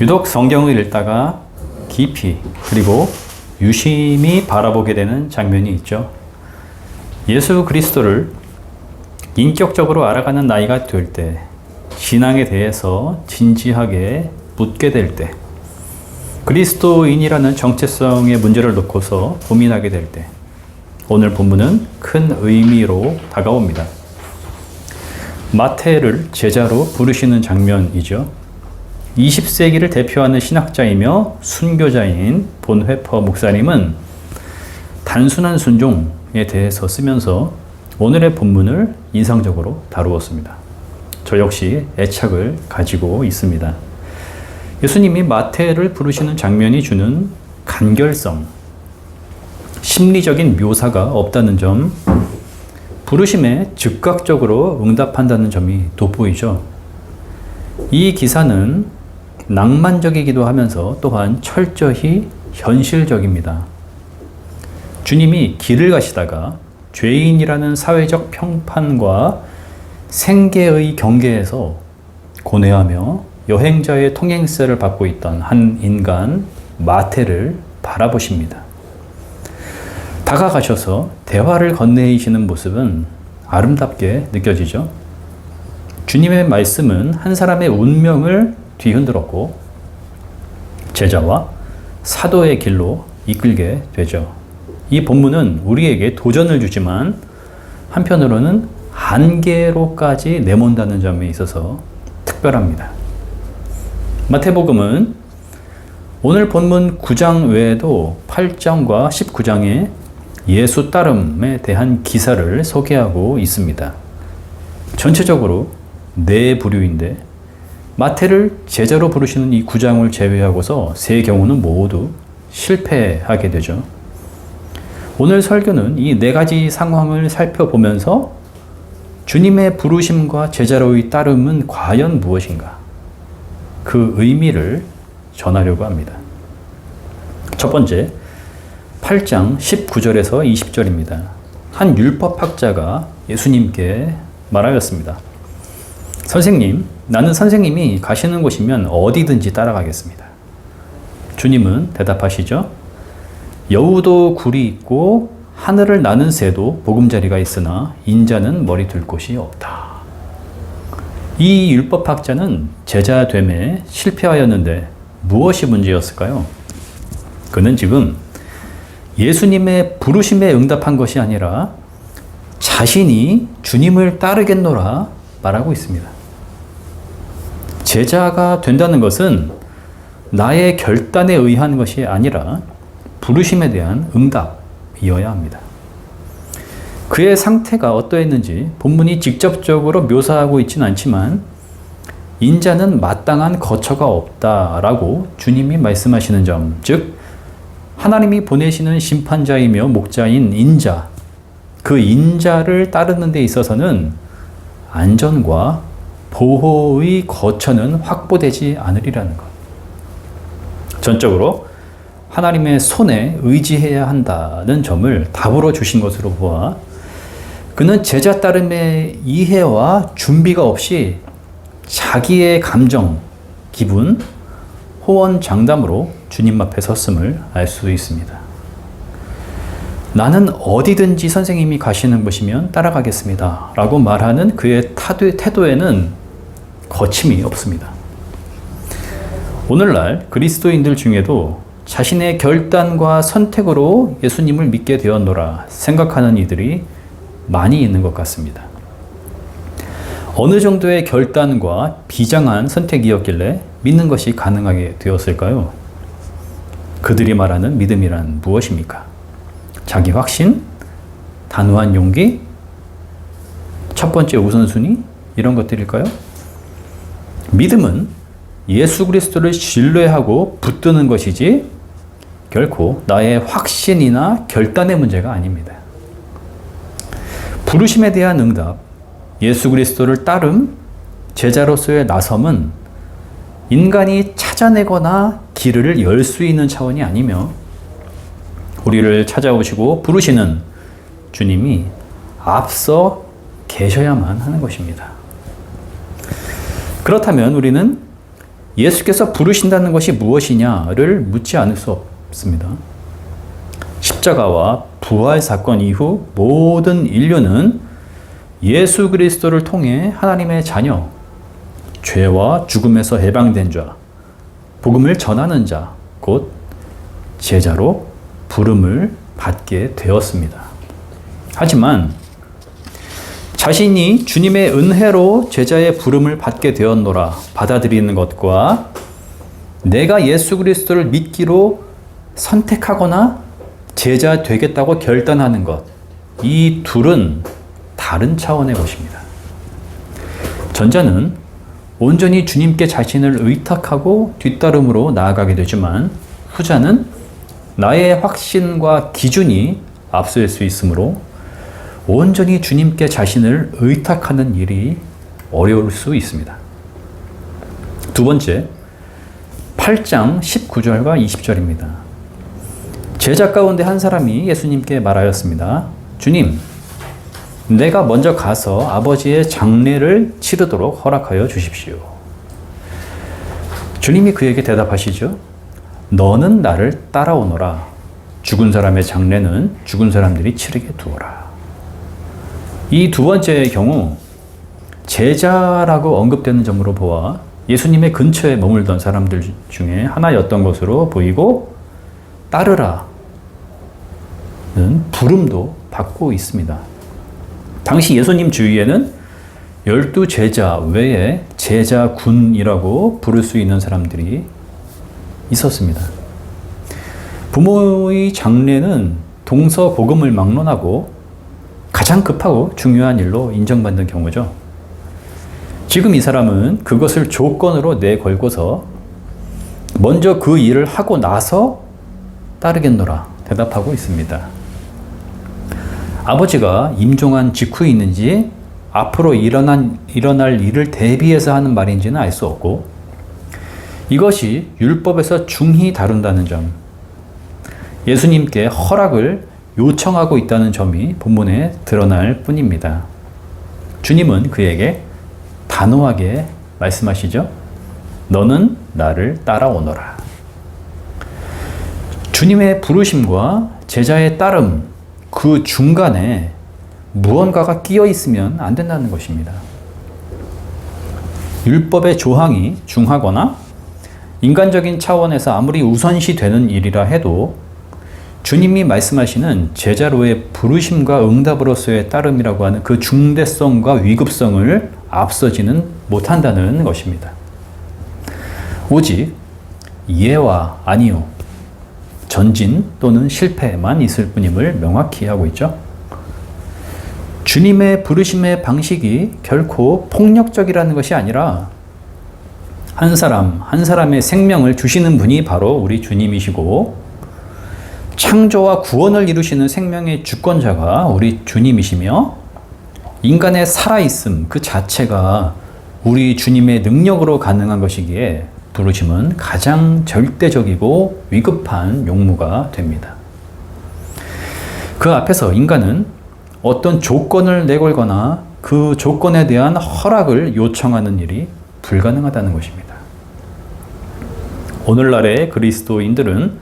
유독 성경을 읽다가 깊이 그리고 유심히 바라보게 되는 장면이 있죠. 예수 그리스도를 인격적으로 알아가는 나이가 될 때, 신앙에 대해서 진지하게 묻게 될 때, 그리스도인이라는 정체성의 문제를 놓고서 고민하게 될 때, 오늘 본문은 큰 의미로 다가옵니다. 마태를 제자로 부르시는 장면이죠. 20세기를 대표하는 신학자이며 순교자인 본회퍼 목사님은 단순한 순종에 대해서 쓰면서 오늘의 본문을 인상적으로 다루었습니다. 저 역시 애착을 가지고 있습니다. 예수님이 마태를 부르시는 장면이 주는 간결성, 심리적인 묘사가 없다는 점, 부르심에 즉각적으로 응답한다는 점이 돋보이죠. 이 기사는 낭만적이기도 하면서 또한 철저히 현실적입니다. 주님이 길을 가시다가 죄인이라는 사회적 평판과 생계의 경계에서 고뇌하며 여행자의 통행세를 받고 있던 한 인간 마태를 바라보십니다. 다가가셔서 대화를 건네이시는 모습은 아름답게 느껴지죠. 주님의 말씀은 한 사람의 운명을 뒤흔들었고 제자와 사도의 길로 이끌게 되죠. 이 본문은 우리에게 도전을 주지만 한편으로는 한계로까지 내몬다는 점에 있어서 특별합니다. 마태복음은 오늘 본문 9장 외에도 8장과 19장에 예수 따름에 대한 기사를 소개하고 있습니다. 전체적으로 네 부류인데 마태를 제자로 부르시는 이 9장을 제외하고서 세 경우는 모두 실패하게 되죠. 오늘 설교는 이 네 가지 상황을 살펴보면서 주님의 부르심과 제자로의 따름은 과연 무엇인가? 그 의미를 전하려고 합니다. 첫 번째, 8장 19절에서 20절입니다. 한 율법학자가 예수님께 말하였습니다. 선생님, 나는 선생님이 가시는 곳이면 어디든지 따라가겠습니다. 주님은 대답하시죠. 여우도 굴이 있고 하늘을 나는 새도 보금자리가 있으나 인자는 머리 둘 곳이 없다. 이 율법학자는 제자됨에 실패하였는데 무엇이 문제였을까요? 그는 지금 예수님의 부르심에 응답한 것이 아니라 자신이 주님을 따르겠노라 말하고 있습니다. 제자가 된다는 것은 나의 결단에 의한 것이 아니라 부르심에 대한 응답이어야 합니다. 그의 상태가 어떠했는지 본문이 직접적으로 묘사하고 있지는 않지만 인자는 마땅한 거처가 없다라고 주님이 말씀하시는 점, 즉 하나님이 보내시는 심판자이며 목자인 인자, 그 인자를 따르는 데 있어서는 안전과 보호의 거처는 확보되지 않으리라는 것. 전적으로 하나님의 손에 의지해야 한다는 점을 답으로 주신 것으로 보아 그는 제자 따름의 이해와 준비가 없이 자기의 감정, 기분, 호언장담으로 주님 앞에 섰음을 알 수 있습니다. 나는 어디든지 선생님이 가시는 곳이면 따라가겠습니다. 라고 말하는 그의 태도에는 거침이 없습니다. 오늘날 그리스도인들 중에도 자신의 결단과 선택으로 예수님을 믿게 되었노라 생각하는 이들이 많이 있는 것 같습니다. 어느 정도의 결단과 비장한 선택이었길래 믿는 것이 가능하게 되었을까요? 그들이 말하는 믿음이란 무엇입니까? 자기 확신? 단호한 용기? 첫 번째 우선순위? 이런 것들일까요? 믿음은 예수 그리스도를 신뢰하고 붙드는 것이지 결코 나의 확신이나 결단의 문제가 아닙니다. 부르심에 대한 응답, 예수 그리스도를 따름, 제자로서의 나섬은 인간이 찾아내거나 길을 열 수 있는 차원이 아니며 우리를 찾아오시고 부르시는 주님이 앞서 계셔야만 하는 것입니다. 그렇다면 우리는 예수께서 부르신다는 것이 무엇이냐를 묻지 않을 수 없습니다. 십자가와 부활 사건 이후 모든 인류는 예수 그리스도를 통해 하나님의 자녀, 죄와 죽음에서 해방된 자, 복음을 전하는 자, 곧 제자로 부름을 받게 되었습니다. 하지만 자신이 주님의 은혜로 제자의 부름을 받게 되었노라 받아들이는 것과 내가 예수 그리스도를 믿기로 선택하거나 제자 되겠다고 결단하는 것, 이 둘은 다른 차원의 것입니다. 전자는 온전히 주님께 자신을 의탁하고 뒤따름으로 나아가게 되지만 후자는 나의 확신과 기준이 앞설 수 있으므로 온전히 주님께 자신을 의탁하는 일이 어려울 수 있습니다. 두 번째, 8장 19절과 20절입니다. 제자 가운데 한 사람이 예수님께 말하였습니다. 주님, 내가 먼저 가서 아버지의 장례를 치르도록 허락하여 주십시오. 주님이 그에게 대답하시죠. 너는 나를 따라오너라. 죽은 사람의 장례는 죽은 사람들이 치르게 두어라. 이 두 번째의 경우 제자라고 언급되는 점으로 보아 예수님의 근처에 머물던 사람들 중에 하나였던 것으로 보이고 따르라는 부름도 받고 있습니다. 당시 예수님 주위에는 12제자 외에 제자군이라고 부를 수 있는 사람들이 있었습니다. 부모의 장례는 동서복음을 막론하고 가장 급하고 중요한 일로 인정받는 경우죠. 지금 이 사람은 그것을 조건으로 내걸고서 먼저 그 일을 하고 나서 따르겠노라 대답하고 있습니다. 아버지가 임종한 직후에 앞으로 일어날 일을 대비해서 하는 말인지는 알 수 없고 이것이 율법에서 중히 다룬다는 점, 예수님께 허락을 요청하고 있다는 점이 본문에 드러날 뿐입니다. 주님은 그에게 단호하게 말씀하시죠. 너는 나를 따라오너라. 주님의 부르심과 제자의 따름, 그 중간에 무언가가 끼어 있으면 안 된다는 것입니다. 율법의 조항이 중하거나 인간적인 차원에서 아무리 우선시 되는 일이라 해도 주님이 말씀하시는 제자로의 부르심과 응답으로서의 따름이라고 하는 그 중대성과 위급성을 앞서지는 못한다는 것입니다. 오직 예와 아니요, 전진 또는 실패만 있을 뿐임을 명확히 하고 있죠. 주님의 부르심의 방식이 결코 폭력적이라는 것이 아니라 한 사람 한 사람의 생명을 주시는 분이 바로 우리 주님이시고 창조와 구원을 이루시는 생명의 주권자가 우리 주님이시며 인간의 살아있음 그 자체가 우리 주님의 능력으로 가능한 것이기에 부르심은 가장 절대적이고 위급한 용무가 됩니다. 그 앞에서 인간은 어떤 조건을 내걸거나 그 조건에 대한 허락을 요청하는 일이 불가능하다는 것입니다. 오늘날의 그리스도인들은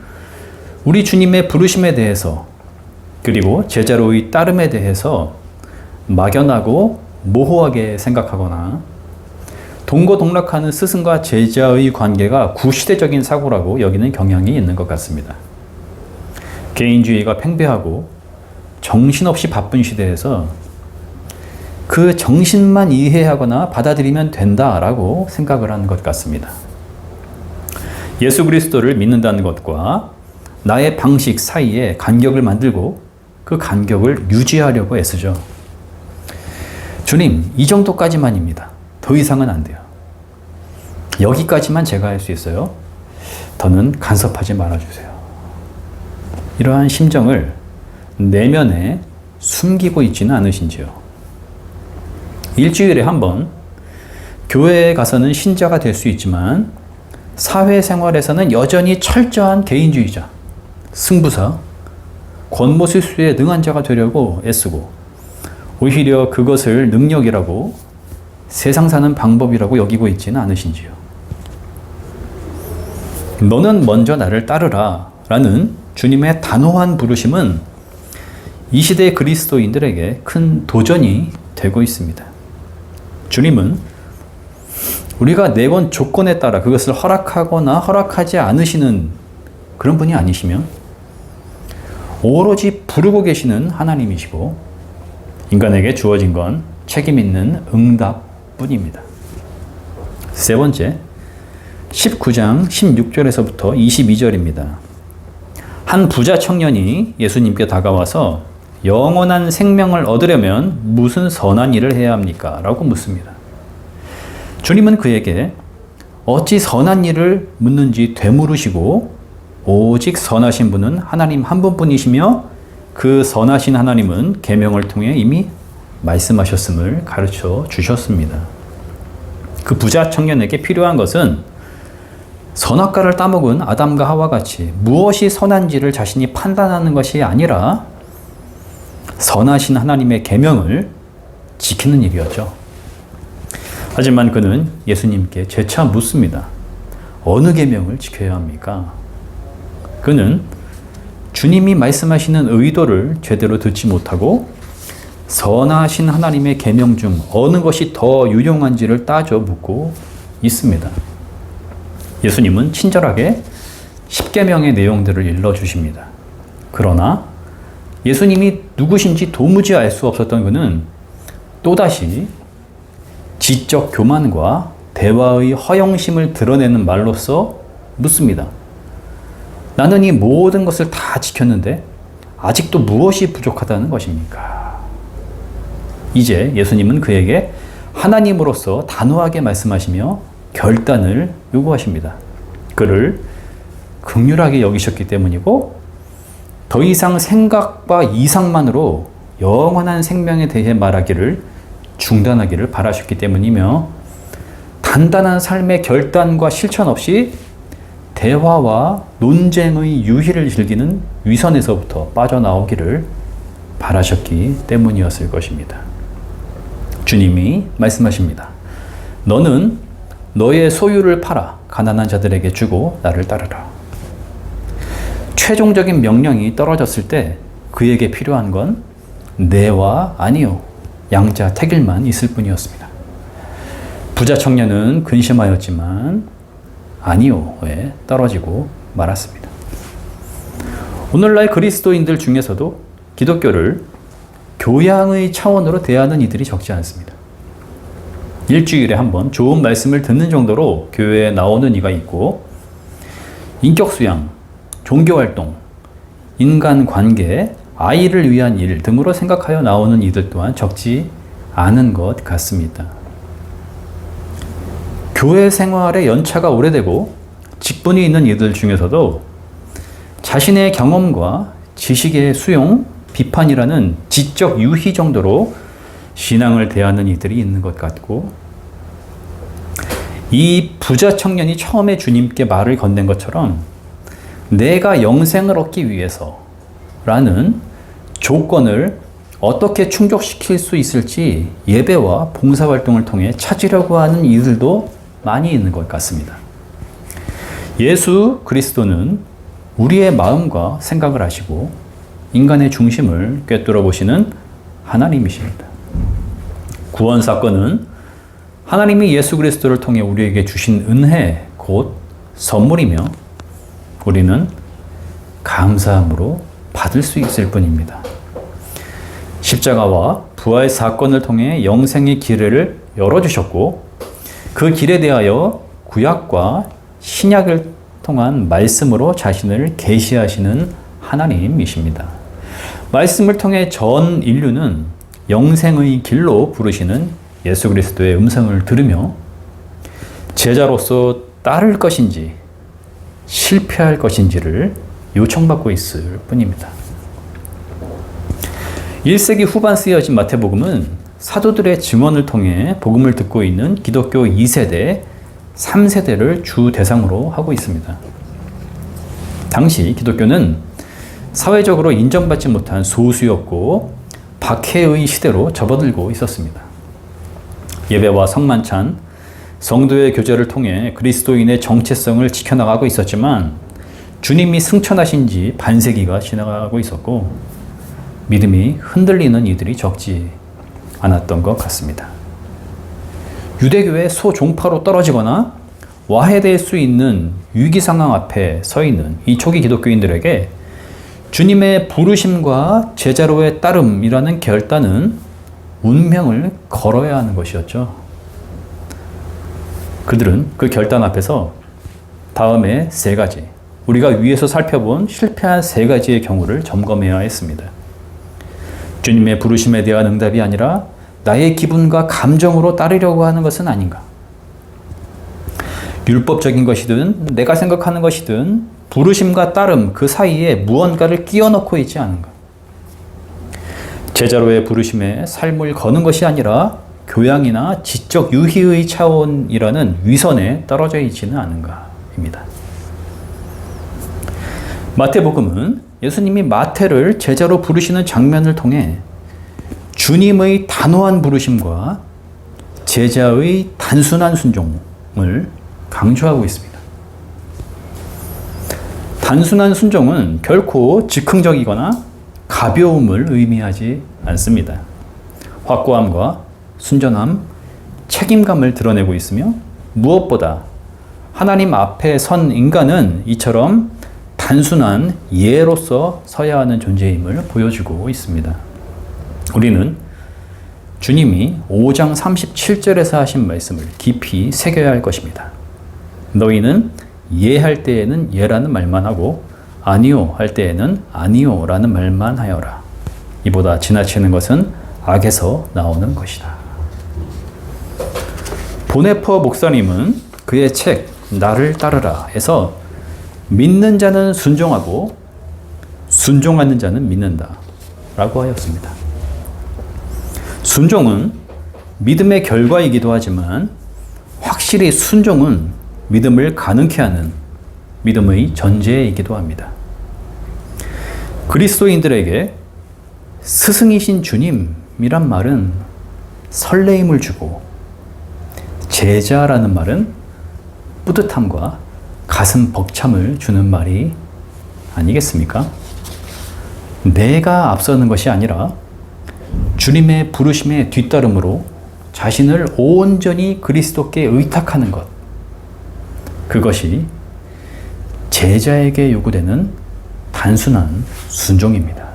우리 주님의 부르심에 대해서 그리고 제자로의 따름에 대해서 막연하고 모호하게 생각하거나 동고동락하는 스승과 제자의 관계가 구시대적인 사고라고 여기는 경향이 있는 것 같습니다. 개인주의가 팽배하고 정신없이 바쁜 시대에서 그 정신만 이해하거나 받아들이면 된다라고 생각을 하는 것 같습니다. 예수 그리스도를 믿는다는 것과 나의 방식 사이에 간격을 만들고 그 간격을 유지하려고 애쓰죠. 주님, 이 정도까지만입니다. 더 이상은 안 돼요. 여기까지만 제가 할 수 있어요. 더는 간섭하지 말아주세요. 이러한 심정을 내면에 숨기고 있지는 않으신지요. 일주일에 한 번 교회에 가서는 신자가 될 수 있지만 사회생활에서는 여전히 철저한 개인주의자, 승부사, 권모술수에 능한 자가 되려고 애쓰고 오히려 그것을 능력이라고 세상 사는 방법이라고 여기고 있지는 않으신지요. 너는 먼저 나를 따르라 라는 주님의 단호한 부르심은 이 시대의 그리스도인들에게 큰 도전이 되고 있습니다. 주님은 우리가 내건 조건에 따라 그것을 허락하거나 허락하지 않으시는 그런 분이 아니시며 오로지 부르고 계시는 하나님이시고 인간에게 주어진 건 책임 있는 응답뿐입니다. 세 번째, 19장 16절에서부터 22절입니다. 한 부자 청년이 예수님께 다가와서 영원한 생명을 얻으려면 무슨 선한 일을 해야 합니까? 라고 묻습니다. 주님은 그에게 어찌 선한 일을 묻는지 되물으시고 오직 선하신 분은 하나님 한 분뿐이시며 그 선하신 하나님은 계명을 통해 이미 말씀하셨음을 가르쳐 주셨습니다. 그 부자 청년에게 필요한 것은 선악과를 따먹은 아담과 하와 같이 무엇이 선한지를 자신이 판단하는 것이 아니라 선하신 하나님의 계명을 지키는 일이었죠. 하지만 그는 예수님께 재차 묻습니다. 어느 계명을 지켜야 합니까? 그는 주님이 말씀하시는 의도를 제대로 듣지 못하고 선하신 하나님의 계명 중 어느 것이 더 유용한지를 따져 묻고 있습니다. 예수님은 친절하게 10계명의 내용들을 일러주십니다. 그러나 예수님이 누구신지 도무지 알 수 없었던 그는 또다시 지적 교만과 대화의 허영심을 드러내는 말로써 묻습니다. 나는 이 모든 것을 다 지켰는데 아직도 무엇이 부족하다는 것입니까? 이제 예수님은 그에게 하나님으로서 단호하게 말씀하시며 결단을 요구하십니다. 그를 긍휼하게 여기셨기 때문이고 더 이상 생각과 이상만으로 영원한 생명에 대해 말하기를 중단하기를 바라셨기 때문이며 단단한 삶의 결단과 실천 없이 대화와 논쟁의 유희를 즐기는 위선에서부터 빠져나오기를 바라셨기 때문이었을 것입니다. 주님이 말씀하십니다. 너는 너의 소유를 팔아 가난한 자들에게 주고 나를 따르라. 최종적인 명령이 떨어졌을 때 그에게 필요한 건 네와 아니요, 양자 택일만 있을 뿐이었습니다. 부자 청년은 근심하였지만 아니요에 떨어지고 말았습니다. 오늘날 그리스도인들 중에서도 기독교를 교양의 차원으로 대하는 이들이 적지 않습니다. 일주일에 한 번 좋은 말씀을 듣는 정도로 교회에 나오는 이가 있고 인격수양, 종교활동, 인간관계, 아이를 위한 일 등으로 생각하여 나오는 이들 또한 적지 않은 것 같습니다. 교회 생활의 연차가 오래되고 직분이 있는 이들 중에서도 자신의 경험과 지식의 수용, 비판이라는 지적 유희 정도로 신앙을 대하는 이들이 있는 것 같고 이 부자 청년이 처음에 주님께 말을 건넨 것처럼 내가 영생을 얻기 위해서라는 조건을 어떻게 충족시킬 수 있을지 예배와 봉사활동을 통해 찾으려고 하는 이들도 많이 있는 것 같습니다. 예수 그리스도는 우리의 마음과 생각을 아시고 인간의 중심을 꿰뚫어 보시는 하나님이십니다. 구원 사건은 하나님이 예수 그리스도를 통해 우리에게 주신 은혜, 곧 선물이며 우리는 감사함으로 받을 수 있을 뿐입니다. 십자가와 부활 사건을 통해 영생의 길을 열어주셨고 그 길에 대하여 구약과 신약을 통한 말씀으로 자신을 계시하시는 하나님이십니다. 말씀을 통해 전 인류는 영생의 길로 부르시는 예수 그리스도의 음성을 들으며 제자로서 따를 것인지 실패할 것인지를 요청받고 있을 뿐입니다. 1세기 후반 쓰여진 마태복음은 사도들의 증언을 통해 복음을 듣고 있는 기독교 2세대, 3세대를 주 대상으로 하고 있습니다. 당시 기독교는 사회적으로 인정받지 못한 소수였고 박해의 시대로 접어들고 있었습니다. 예배와 성만찬, 성도의 교제를 통해 그리스도인의 정체성을 지켜나가고 있었지만 주님이 승천하신 지 반세기가 지나가고 있었고 믿음이 흔들리는 이들이 적지 않았던 것 같습니다. 유대교의 소종파로 떨어지거나 와해될 수 있는 위기 상황 앞에 서 있는 이 초기 기독교인들에게 주님의 부르심과 제자로의 따름이라는 결단은 운명을 걸어야 하는 것이었죠. 그들은 그 결단 앞에서 다음에 세 가지, 우리가 위에서 살펴본 실패한 세 가지의 경우를 점검해야 했습니다. 주님의 부르심에 대한 응답이 아니라 나의 기분과 감정으로 따르려고 하는 것은 아닌가? 율법적인 것이든 내가 생각하는 것이든 부르심과 따름 그 사이에 무언가를 끼워 넣고 있지 않은가? 제자로의 부르심에 삶을 거는 것이 아니라 교양이나 지적 유희의 차원이라는 위선에 떨어져 있지는 않은가입니다. 마태복음은 예수님이 마태를 제자로 부르시는 장면을 통해 주님의 단호한 부르심과 제자의 단순한 순종을 강조하고 있습니다. 단순한 순종은 결코 즉흥적이거나 가벼움을 의미하지 않습니다. 확고함과 순전함, 책임감을 드러내고 있으며 무엇보다 하나님 앞에 선 인간은 이처럼 단순한 예로서 서야 하는 존재임을 보여주고 있습니다. 우리는 주님이 5장 37절에서 하신 말씀을 깊이 새겨야 할 것입니다. 너희는 예할 때에는 예라는 말만 하고 아니요 할 때에는 아니요라는 말만 하여라. 이보다 지나치는 것은 악에서 나오는 것이다. 보네퍼 목사님은 그의 책 나를 따르라에서 믿는 자는 순종하고 순종하는 자는 믿는다 라고 하였습니다. 순종은 믿음의 결과이기도 하지만 확실히 순종은 믿음을 가능케 하는 믿음의 전제이기도 합니다. 그리스도인들에게 스승이신 주님이란 말은 설레임을 주고 제자라는 말은 뿌듯함과 가슴 벅참을 주는 말이 아니겠습니까? 내가 앞서는 것이 아니라 주님의 부르심에 뒤따름으로 자신을 온전히 그리스도께 의탁하는 것. 그것이 제자에게 요구되는 단순한 순종입니다.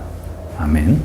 아멘.